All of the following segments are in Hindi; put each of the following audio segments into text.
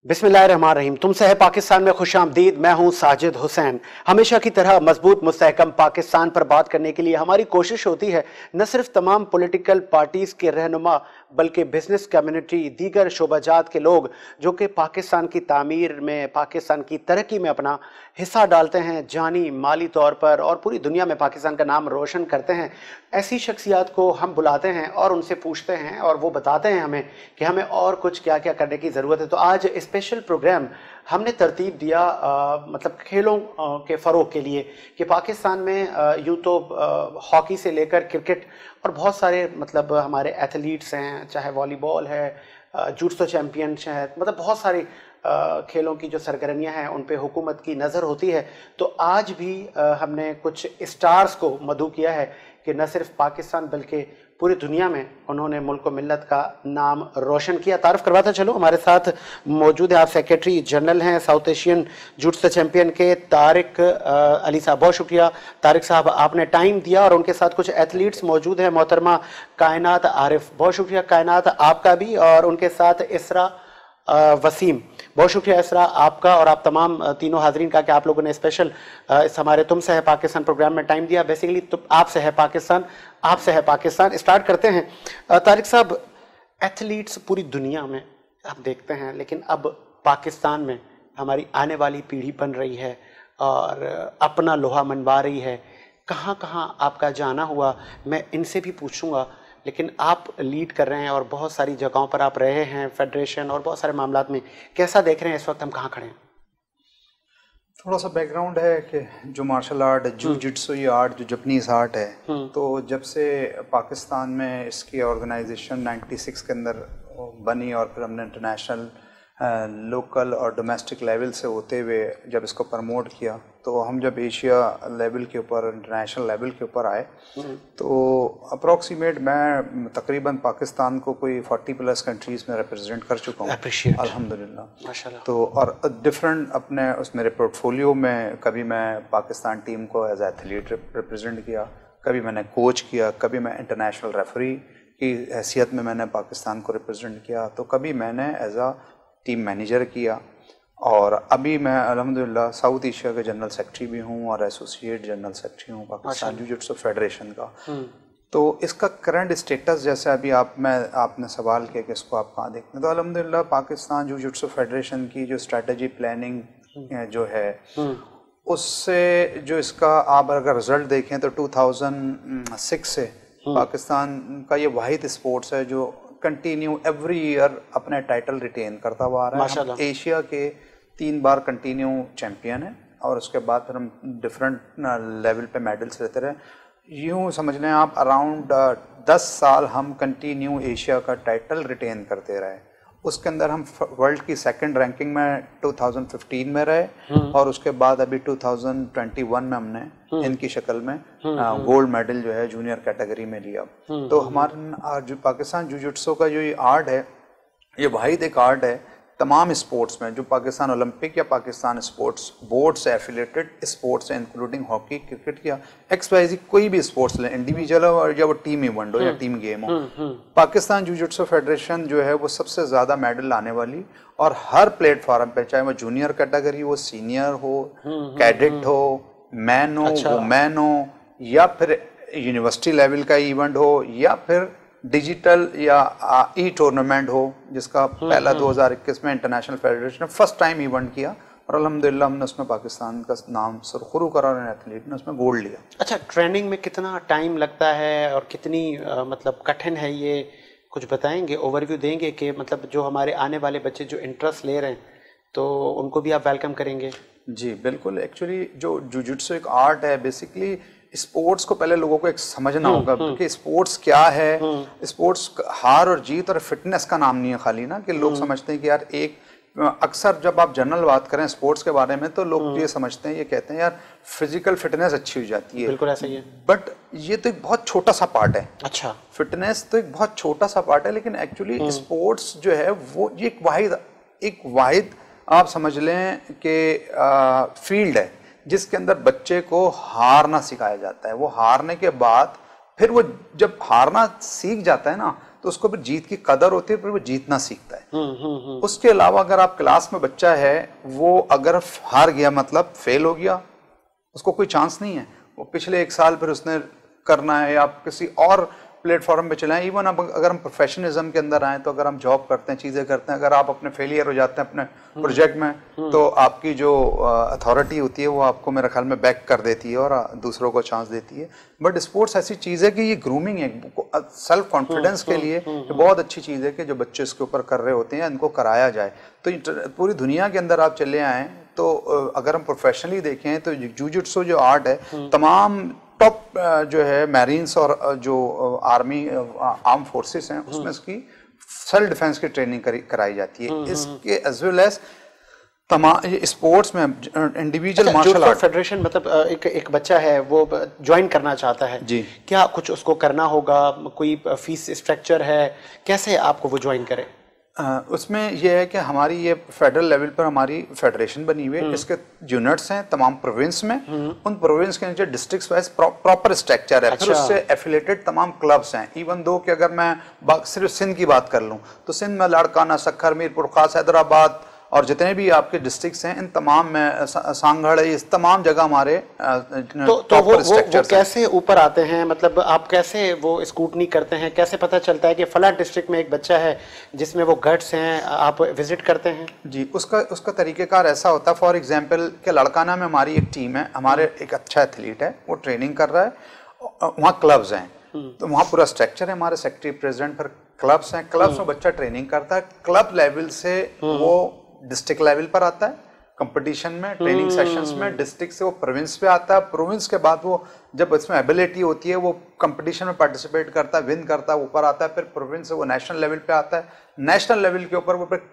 बिस्मिल्लाहिर्रहमानिर्रहीम। तुमसे है पाकिस्तान में खुशामदीद। मैं हूं साजिद हुसैन। हमेशा की तरह मजबूत मुस्तहकम पाकिस्तान पर बात करने के लिए हमारी कोशिश होती है न सिर्फ तमाम पॉलिटिकल पार्टीज के रहनुमा बल्कि बिजनेस कम्युनिटी, दीगर शोबाजात के लोग जो कि पाकिस्तान की तामीर में, पाकिस्तान की तरक्की में अपना हिस्सा डालते हैं, जानी माली तौर पर, और पूरी दुनिया में पाकिस्तान का नाम रोशन करते हैं। ऐसी शख्सियात को हम बुलाते हैं और उनसे पूछते हैं और वो बताते हैं हमें कि हमें और कुछ क्या क्या करने की ज़रूरत है। तो आज स्पेशल प्रोग्राम हमने तरतीब दिया मतलब खेलों के फ़रोग के लिए कि पाकिस्तान में यूँ तो हॉकी से लेकर क्रिकेट और बहुत सारे मतलब हमारे एथलीट्स हैं, चाहे वॉलीबॉल है, जूडो चैम्पियन है, मतलब बहुत सारी खेलों की जो सरगर्मियां हैं उन पे हुकूमत की नज़र होती है। तो आज भी हमने कुछ स्टार्स को मदऊ किया है कि न सिर्फ पाकिस्तान बल्कि पूरी दुनिया में उन्होंने मुल्क व मिल्लत का नाम रोशन किया। तारुफ करवाता चलो, हमारे साथ मौजूद है, आप सेक्रेटरी जनरल हैं साउथ एशियन जूडो चैम्पियन के तारिक अली साहब। बहुत शुक्रिया तारिक साहब, आपने टाइम दिया। और उनके साथ कुछ एथलीट्स मौजूद हैं, मोहतरमा कायनात आरिफ। बहुत शुक्रिया कायनात आपका भी। और उनके साथ इसरा वसीम। बहुत शुक्रिया इसरा आपका और आप तमाम तीनों हाजरीन का कि आप लोगों ने स्पेशल इस हमारे तुमसे है पाकिस्तान प्रोग्राम में टाइम दिया। बेसिकली तो आपसे है पाकिस्तान, आपसे है पाकिस्तान। स्टार्ट करते हैं। तारिक साहब, एथलीट्स पूरी दुनिया में आप देखते हैं, लेकिन अब पाकिस्तान में हमारी आने वाली पीढ़ी बन रही है और अपना लोहा मनवा रही है। कहाँ कहाँ आपका जाना हुआ मैं इनसे भी पूछूंगा, लेकिन आप लीड कर रहे हैं और बहुत सारी जगहों पर आप रहे हैं, फेडरेशन और बहुत सारे मामलात में। कैसा देख रहे हैं इस वक्त हम कहाँ खड़े हैं? थोड़ा सा बैकग्राउंड है कि जो मार्शल आर्ट, जूजित्सु ये आर्ट जो जापानीज आर्ट है, तो जब से पाकिस्तान में इसकी ऑर्गेनाइजेशन 96 के अंदर बनी और फिर हमने इंटरनेशनल लोकल और डोमेस्टिक लेवल से होते हुए जब इसको प्रमोट किया, तो हम जब एशिया लेवल के ऊपर, इंटरनेशनल लेवल के ऊपर आए, तो अप्रॉक्सीमेट मैं तकरीबन पाकिस्तान को कोई 40+ कंट्रीज़ में रिप्रेजेंट कर चुका हूँ अल्हम्दुलिल्लाह, माशाल्लाह। तो और डिफरेंट अपने उस मेरे पोर्टफोलियो में कभी मैं पाकिस्तान टीम को एज एथलीट रिप्रेजेंट किया, कभी मैंने कोच किया, कभी मैं इंटरनेशनल रेफरी की हैसियत में मैंने पाकिस्तान को रिप्रेजेंट किया, तो कभी मैंने एज आ टीम मैनेजर किया, और अभी मैं अल्हम्दुलिल्लाह साउथ एशिया के जनरल सेक्रेटरी भी हूँ और एसोसिएट जनरल सेक्रेटरी हूँ पाकिस्तान जूजित्सु फेडरेशन का। तो इसका करंट स्टेटस, जैसे अभी आपने सवाल किया कि इसको आप कहाँ देखते हैं, तो अल्हम्दुलिल्लाह पाकिस्तान जूजित्सु फेडरेशन की जो स्ट्रेटजी प्लानिंग जो है, उससे जो इसका आप अगर रिजल्ट देखें तो 2006 से पाकिस्तान का ये वाहिद स्पोर्ट्स है जो कंटिन्यू एवरी ईयर अपने टाइटल रिटेन करता हुआ आ रहा है। हम एशिया के 3 बार कंटिन्यू चैंपियन है और उसके बाद फिर हम डिफरेंट लेवल पे मेडल्स लेते रहे। यूँ समझ लें आप अराउंड 10 साल हम कंटिन्यू एशिया का टाइटल रिटेन करते रहे। उसके अंदर हम वर्ल्ड की 2nd रैंकिंग में 2015 में रहे और उसके बाद अभी 2021 में हमने इनकी शक्ल में गोल्ड मेडल जो है जूनियर कैटेगरी में लिया। तो हमारा जो पाकिस्तान जूजित्सु का जो ये आर्ट है, ये वाहिद एक आर्ट है तमाम स्पोर्ट्स में जो पाकिस्तान ओलंपिक या पाकिस्तान स्पोर्ट्स बोर्ड से एफिलेटेड स्पोर्ट्स है, इंक्लूडिंग हॉकी, क्रिकेट या XYZ कोई भी स्पोर्ट्स ले, इंडिविजुअल हो और या वो टीम इवेंट हो या टीम गेम हो, पाकिस्तान जूजित्सु फेडरेशन जो है वो सबसे ज़्यादा मेडल लाने वाली, और हर प्लेटफॉर्म पे, चाहे वो जूनियर कैटेगरी हो, सीनियर हो, कैडेट हो, मैन हो, वुमेन हो, या फिर यूनिवर्सिटी लेवल का इवेंट हो, या फिर डिजिटल या ई टूर्नामेंट हो, जिसका पहला 2021 में इंटरनेशनल फेडरेशन ने फर्स्ट टाइम इवेंट किया और अल्हम्दुलिल्लाह हमने उसमें पाकिस्तान का नाम सुरखरू करा और एथलीट ने उसमें गोल्ड लिया। अच्छा, ट्रेनिंग में कितना टाइम लगता है और कितनी मतलब कठिन है ये, कुछ बताएंगे, ओवरव्यू देंगे कि मतलब जो हमारे आने वाले बच्चे जो इंटरेस्ट ले रहे हैं तो उनको भी आप वेलकम करेंगे? जी बिल्कुल। एक्चुअली जो जूजित्सु एक आर्ट है, बेसिकली स्पोर्ट्स को पहले लोगों को एक समझना होगा कि स्पोर्ट्स क्या है। स्पोर्ट्स हार और जीत और फिटनेस का नाम नहीं है खाली ना, कि लोग समझते हैं कि यार एक, अक्सर जब आप जनरल बात करें स्पोर्ट्स के बारे में तो लोग ये समझते हैं, ये कहते हैं यार फिजिकल फिटनेस अच्छी हो जाती है। बिल्कुल ऐसा ही है, बट ये तो एक बहुत छोटा सा पार्ट है। अच्छा, फिटनेस तो एक बहुत छोटा सा पार्ट है, लेकिन एक्चुअली स्पोर्ट्स जो है वो ये एक वाहिद आप समझ लें कि फील्ड है जिसके अंदर बच्चे को हारना सिखाया जाता है। वो हारने के बाद फिर वो जब हारना सीख जाता है ना, तो तो उसको फिर जीत की कदर होती है, फिर वो जीतना सीखता है। उसके अलावा अगर आप क्लास में बच्चा है, वो अगर हार गया मतलब फेल हो गया, उसको कोई चांस नहीं है। वो पिछले 1 साल फिर उसने करना है, या आप किसी और प्लेटफॉर्म पे चलाएं। इवन अब अगर हम प्रोफेशनलिज्म के अंदर आए, तो अगर हम जॉब करते हैं, चीज़ें करते हैं, अगर आप अपने फेलियर हो जाते हैं अपने प्रोजेक्ट में, तो आपकी जो अथॉरिटी होती है वो आपको मेरे ख्याल में बैक कर देती है और दूसरों को चांस देती है। बट स्पोर्ट्स ऐसी चीज़ है कि ये ग्रूमिंग है, सेल्फ कॉन्फिडेंस के लिए ये बहुत अच्छी चीज़ है कि जो बच्चे इसके ऊपर कर रहे होते हैं इनको कराया जाए। तो पूरी दुनिया के अंदर आप चले आएँ, तो अगर हम प्रोफेशनली देखें तो जुजित्सु जो आर्ट है, तमाम टॉप जो है मैरीन्स और जो आर्मी आर्म फोर्सेस हैं, उसमें इसकी सेल्फ डिफेंस की ट्रेनिंग कराई जाती है। इसके एज वेल एज तमाम स्पोर्ट्स में इंडिविजुअल मार्शल आर्ट फेडरेशन, मतलब एक बच्चा है वो ज्वाइन करना चाहता है जी, क्या कुछ उसको करना होगा? कोई फीस स्ट्रक्चर है? कैसे आपको वो ज्वाइन करे? उसमें यह है कि हमारी ये फेडरल लेवल पर हमारी फेडरेशन बनी हुई है, इसके यूनिट्स हैं तमाम प्रोविंस में, उन प्रोविंस के नीचे डिस्ट्रिक्ट वाइज प्रॉपर स्ट्रक्चर है। फिर उससे एफिलेटेड तमाम क्लब्स हैं। इवन दो कि अगर मैं सिर्फ सिंध की बात कर लूँ, तो सिंध में लाड़काना, सखर, मीरपुर खास, हैदराबाद और जितने भी आपके डिस्ट्रिक्ट्स हैं, इन तमाम में सांगड़, इस तमाम जगह हमारे तो वो कैसे ऊपर आते हैं? मतलब आप कैसे वो स्कूटनी करते हैं? कैसे पता चलता है कि फला डिस्ट्रिक्ट में एक बच्चा है जिसमें वो गट्स हैं, आप विजिट करते हैं? जी, उसका तरीक़ेकार ऐसा होता है। फॉर एग्जांपल कि लड़काना में हमारी एक टीम है, हमारे एक अच्छा एथलीट है, वो ट्रेनिंग कर रहा है, वहाँ क्लब्स हैं, तो वहाँ पूरा स्ट्रक्चर है, हमारे सेक्रेटरी प्रेसिडेंट, फिर क्लब्स हैं, क्लब्स में बच्चा ट्रेनिंग करता है, क्लब लेवल से वो डिस्ट्रिक्ट लेवल पर आता है कंपटीशन में, ट्रेनिंग सेशंस में, डिस्ट्रिक्ट से वो प्रोविंस पे आता है, प्रोविंस के बाद वो जब इसमें एबिलिटी होती है वो कंपटीशन में पार्टिसिपेट करता है, विन करता है, ऊपर आता है, फिर प्रोविंस से वो नेशनल लेवल पे आता है। नेशनल लेवल के ऊपर वो फिर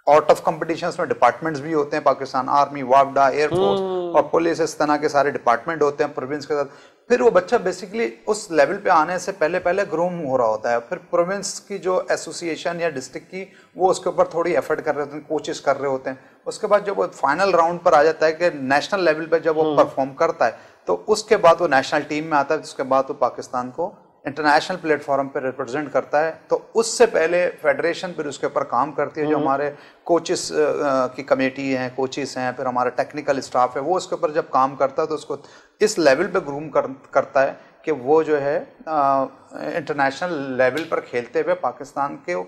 आउट ऑफ कंपटीशंस में डिपार्टमेंट्स भी होते हैं, पाकिस्तान आर्मी, वापडा, एयरफोर्स और पुलिस, इस तरह के सारे डिपार्टमेंट होते हैं प्रोविंस के साथ। फिर वो बच्चा बेसिकली उस लेवल पे आने से पहले ग्रूम हो रहा होता है। फिर प्रोविंस की जो एसोसिएशन या डिस्ट्रिक्ट की, वो उसके ऊपर थोड़ी एफर्ट कर रहे होते हैं, कोचेस कर रहे होते हैं। उसके बाद जब वो फाइनल राउंड पर आ जाता है कि नेशनल लेवल पे जब वो परफॉर्म करता है, तो उसके बाद वो नेशनल टीम में आता है, उसके बाद वो पाकिस्तान को इंटरनेशनल प्लेटफॉर्म पे रिप्रेजेंट करता है। तो उससे पहले फेडरेशन फिर उसके ऊपर काम करती है, जो हमारे कोचेस की कमेटी हैं, कोचेस हैं, फिर हमारा टेक्निकल स्टाफ है, वो उसके ऊपर जब काम करता है तो उसको इस लेवल पे ग्रूम करता है कि वो जो है इंटरनेशनल लेवल पर खेलते हुए पाकिस्तान के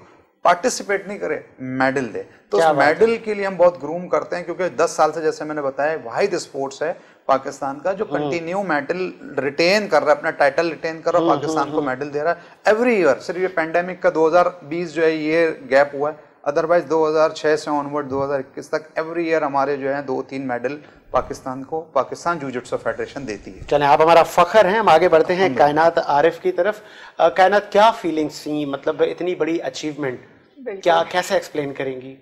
पार्टिसिपेट नहीं करे, मेडल दे। तो उस मेडल के लिए हम बहुत ग्रूम करते हैं, क्योंकि 10 साल से, जैसे मैंने बताया, वाहिद स्पोर्ट्स है पाकिस्तान का जो कंटिन्यू मेडल रिटेन कर रहा है, अपना टाइटल रिटेन कर रहा है, पाकिस्तान को मेडल दे रहा है एवरी ईयर। सिर्फ ये पेंडेमिक का 2020 जो है ये गैप हुआ है, अदरवाइज 2006 से ऑनवर्ड 2021 तक एवरी ईयर हमारे जो है 2-3 मेडल पाकिस्तान को पाकिस्तान जुजित्सु फेडरेशन देती है। चलें, आप हमारा फख्र हैं। हम आगे बढ़ते हैं कायनात आरिफ की तरफ। कायनात, क्या फीलिंग्स थी, मतलब इतनी बड़ी अचीवमेंट, क्या कैसे एक्सप्लेन करेंगी?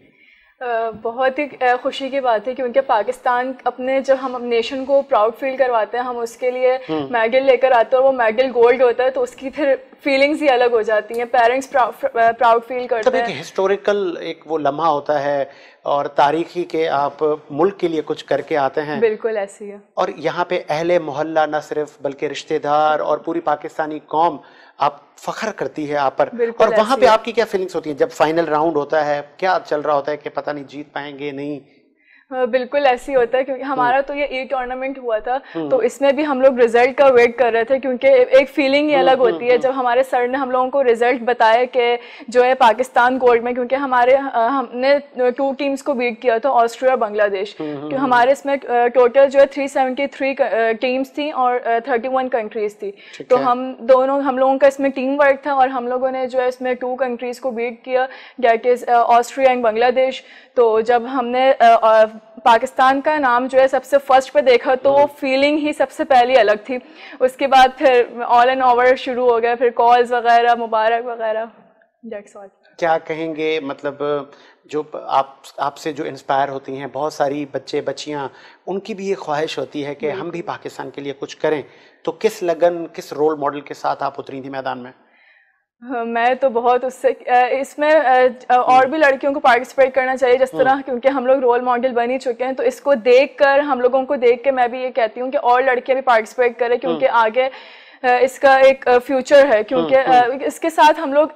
बहुत ही खुशी की बात है, क्योंकि पाकिस्तान अपने, जब हम नेशन को प्राउड फील करवाते हैं, हम उसके लिए मेडल लेकर आते हैं और वो मेडल गोल्ड होता है, तो उसकी फिर फीलिंग्स ही अलग हो जाती हैं। पेरेंट्स प्राउड फील करते हैं। हिस्टोरिकल एक वो लम्हा होता है और तारीखी के आप मुल्क के लिए कुछ करके आते हैं। बिल्कुल ऐसी है। और यहाँ पे अहले मोहल्ला न सिर्फ बल्कि रिश्तेदार और पूरी पाकिस्तानी कौम आप फख्र करती है आप पर। और वहाँ पे आपकी क्या फीलिंग्स होती हैं जब फाइनल राउंड होता है? क्या चल रहा होता है कि पता नहीं जीत पाएंगे नहीं? बिल्कुल ऐसी होता है, क्योंकि हमारा तो ये ई टूर्नामेंट हुआ था, तो इसमें भी हम लोग रिजल्ट का वेट कर रहे थे, क्योंकि एक फीलिंग ही अलग होती है जब हमारे सर ने हम लोगों को रिजल्ट बताया कि जो है पाकिस्तान गोल्ड में, क्योंकि हमने 2 टीम्स को बीट किया था, ऑस्ट्रिया और बांग्लादेश। क्योंकि हमारे इसमें टोटल जो है 373 टीम्स थी और 31 कंट्रीज थी। तो हम लोगों का इसमें टीम वर्क था और हम लोगों ने जो है इसमें 2 कंट्रीज को बीट किया, that is Austria and Bangladesh. तो जब हमने पाकिस्तान का नाम जो है सबसे फर्स्ट पे देखा, तो वो फीलिंग ही सबसे पहली अलग थी। उसके बाद फिर ऑल एंड ओवर शुरू हो गया, फिर कॉल्स वगैरह, मुबारक वगैरह, दैट्स ऑल। क्या कहेंगे, मतलब जो आपसे जो इंस्पायर होती हैं बहुत सारी बच्चे बच्चियाँ, उनकी भी ये ख्वाहिश होती है कि हम भी पाकिस्तान के लिए कुछ करें, तो किस लगन, किस रोल मॉडल के साथ आप उतरी थी मैदान में? मैं तो बहुत उससे इसमें और भी लड़कियों को पार्टिसिपेट करना चाहिए जिस तरह, क्योंकि हम लोग रोल मॉडल बन ही चुके हैं। तो इसको देखकर, हम लोगों को देख के मैं भी ये कहती हूँ कि और लड़कियां भी पार्टिसिपेट करें, क्योंकि आगे इसका एक फ्यूचर है, क्योंकि इसके साथ हम लोग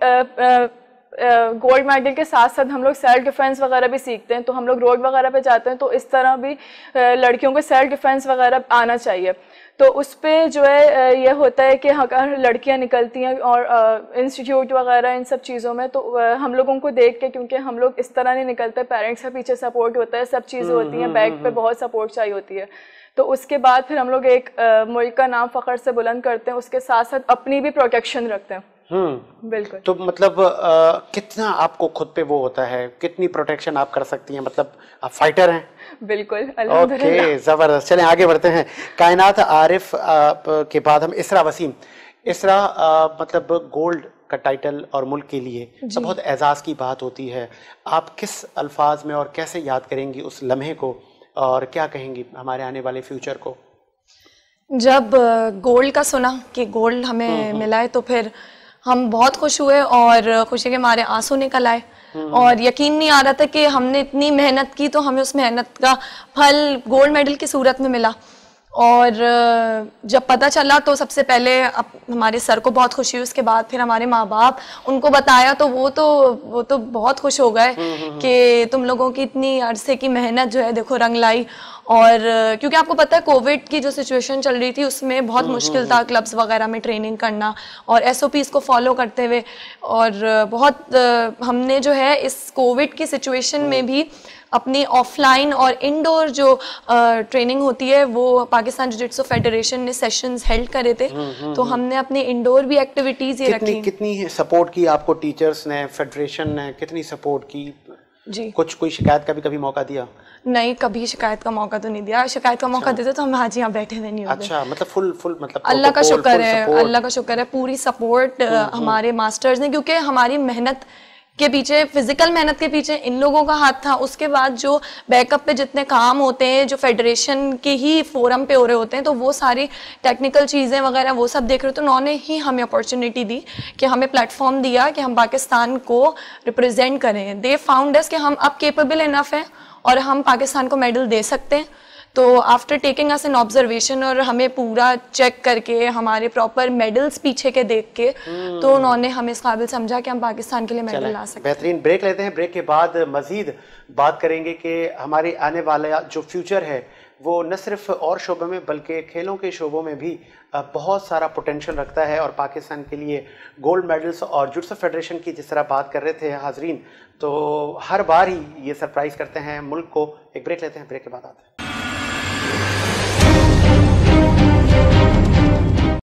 गोल्ड मेडल के साथ साथ हम लोग सेल्फ डिफेंस वगैरह भी सीखते हैं। तो हम लोग रोड वगैरह पे जाते हैं तो इस तरह भी लड़कियों को सेल्फ डिफेंस वगैरह आना चाहिए। तो उस पर जो है ये होता है कि अगर लड़कियां निकलती हैं और इंस्टीट्यूट वगैरह इन सब चीज़ों में, तो हम लोगों को देख के, क्योंकि हम लोग इस तरह नहीं निकलते, पेरेंट्स के पीछे सपोर्ट होता है, सब चीज़ें होती हैं, बैक पे बहुत सपोर्ट चाहिए होती है। तो उसके बाद फिर हम लोग एक मुल्क का नाम फ़ख्र से बुलंद करते हैं, उसके साथ साथ अपनी भी प्रोटेक्शन रखते हैं। बिल्कुल। तो मतलब कितना आपको खुद पे वो होता है, कितनी प्रोटेक्शन आप कर सकती हैं, मतलब आप फाइटर हैं? बिल्कुल, अल्हम्दुलिल्लाह। ओके, जबरदस्त। चलें आगे बढ़ते हैं। कायनात आरिफ के बाद हम इसरा वसीम। इसरा मतलब गोल्ड का टाइटल और मुल्क के लिए तो बहुत एजाज की बात होती है। आप किस अल्फाज में और कैसे याद करेंगी उस लम्हे को, और क्या कहेंगी हमारे आने वाले फ्यूचर को? जब गोल्ड का सुना कि गोल्ड हमें मिला है तो फिर हम बहुत खुश हुए और खुशी के मारे आंसू निकल आए, और यकीन नहीं आ रहा था कि हमने इतनी मेहनत की तो हमें उस मेहनत का फल गोल्ड मेडल की सूरत में मिला। और जब पता चला तो सबसे पहले हमारे सर को बहुत खुशी हुई, उसके बाद फिर हमारे माँ बाप, उनको बताया तो वो तो बहुत खुश हो गए कि तुम लोगों की इतनी अरसे की मेहनत जो है देखो रंग लाई। और क्योंकि आपको पता है कोविड की जो सिचुएशन चल रही थी उसमें बहुत मुश्किल था क्लब्स वगैरह में ट्रेनिंग करना और एसओपीज़ को फॉलो करते हुए, और बहुत हमने जो है इस कोविड की सिचुएशन में भी अपनी ऑफलाइन और इंडोर जो ट्रेनिंग होती है वो पाकिस्तान जिजित्सु फेडरेशन ने सेशंस हेल्ड करे थे, तो हमने अपनी इंडोर भी एक्टिविटीज ये रखी। कितनी सपोर्ट की आपको टीचर्स ने, फेडरेशन ने कितनी सपोर्ट की जी? कोई शिकायत का भी कभी मौका दिया? नहीं, कभी शिकायत का मौका तो नहीं दिया। शिकायत का मौका देते तो हम आज यहाँ बैठे हुए नहीं होते। अच्छा, मतलब फुल मतलब अल्लाह का शुक्र है, अल्लाह का शुक्र है, पूरी सपोर्ट हमारे मास्टर्स ने, क्योंकि हमारी मेहनत के पीछे, फिजिकल मेहनत के पीछे इन लोगों का हाथ था। उसके बाद जो बैकअप पे जितने काम होते हैं जो फेडरेशन के ही फोरम पे हो रहे होते हैं, तो वो सारी टेक्निकल चीज़ें वगैरह वो सब देख रहे हो, तो उन्होंने ही हमें अपॉर्चुनिटी दी कि हमें प्लेटफॉर्म दिया कि हम पाकिस्तान को रिप्रेजेंट करें। दे फाउंड अस कि हम अब केपेबल इनफ हैं और हम पाकिस्तान को मेडल दे सकते हैं। तो after taking us an observation और हमें पूरा चेक करके हमारे प्रॉपर मेडल्स पीछे के देख के, तो उन्होंने हमें इस काबिल समझा कि हम पाकिस्तान के लिए मेडल ला सकते हैं। बेहतरीन। ब्रेक लेते हैं, ब्रेक के बाद मजीद बात करेंगे कि हमारे आने वाला जो फ्यूचर है वो न सिर्फ और शोबों में बल्कि खेलों के शोबों में भी बहुत सारा पोटेंशियल रखता है, और पाकिस्तान के लिए गोल्ड मेडल्स और जिजित्सु फेडरेशन की जिस तरह बात कर रहे थे हाजरीन, तो हर बार ही ये सरप्राइज़ करते हैं मुल्क को। एक ब्रेक लेते हैं, ब्रेक के बाद आते हैं।